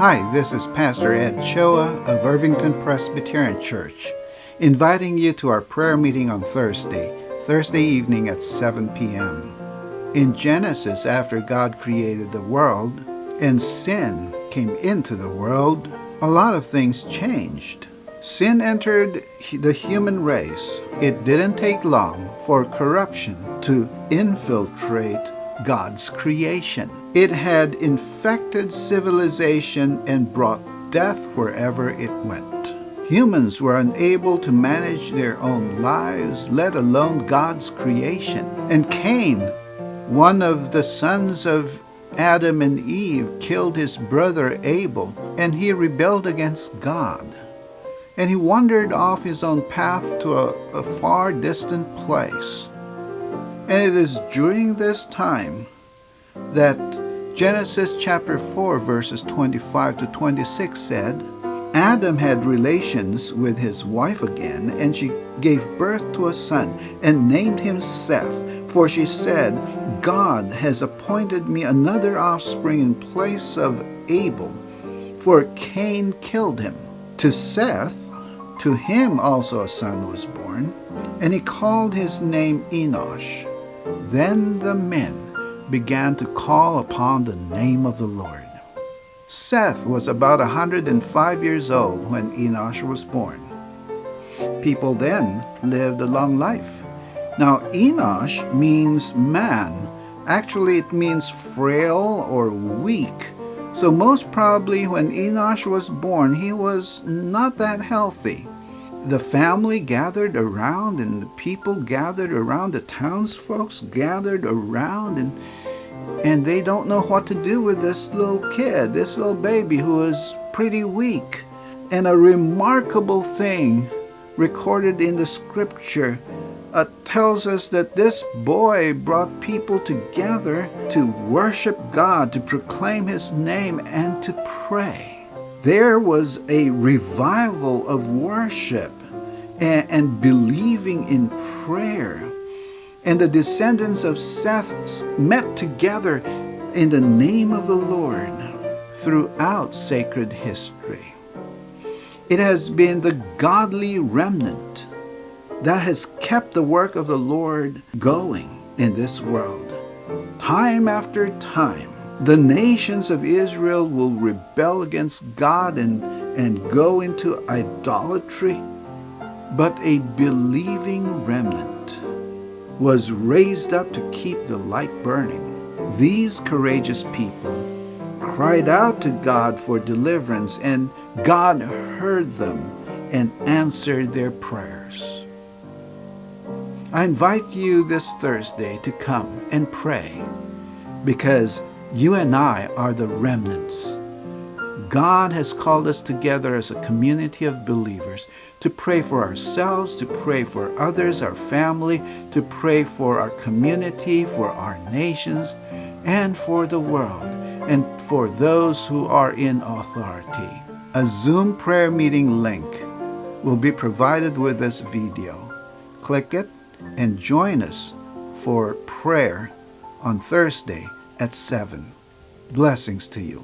Hi, this is Pastor Ed Choa of Irvington Presbyterian Church, inviting you to our prayer meeting on Thursday evening at 7 p.m. In Genesis, after God created the world and sin came into the world, a lot of things changed. Sin entered the human race. It didn't take long for corruption to infiltrate God's creation. It had infected civilization and brought death wherever it went. Humans were unable to manage their own lives, let alone God's creation. And Cain, one of the sons of Adam and Eve, killed his brother Abel, and he rebelled against God. And he wandered off his own path to a far distant place. And it is during this time that Genesis chapter 4 verses 25 to 26 said, Adam had relations with his wife again, and she gave birth to a son and named him Seth, for she said, God has appointed me another offspring in place of Abel, for Cain killed him. To Seth, to him also a son was born, and he called his name Enosh. Then the men began to call upon the name of the Lord. Seth was about 105 years old when Enosh was born. People then lived a long life. Now, Enosh means man. Actually, it means frail or weak. So most probably when Enosh was born, he was not that healthy. The family gathered around, and the people gathered around, the townsfolk gathered around, and they don't know what to do with this little kid, this little baby who is pretty weak. And a remarkable thing recorded in the scripture tells us that this boy brought people together to worship God, to proclaim His name, and to pray. There was a revival of worship and believing in prayer. And the descendants of Seth met together in the name of the Lord throughout sacred history. It has been the godly remnant that has kept the work of the Lord going in this world. Time after time, the nations of Israel will rebel against God and go into idolatry, but a believing remnant was raised up to keep the light burning. These courageous people cried out to God for deliverance, and God heard them and answered their prayers. I invite you this Thursday to come and pray, because you and I are the remnants. God has called us together as a community of believers to pray for ourselves, to pray for others, our family, to pray for our community, for our nations, and for the world, and for those who are in authority. A Zoom prayer meeting link will be provided with this video. Click it and join us for prayer on Thursday at 7. Blessings to you.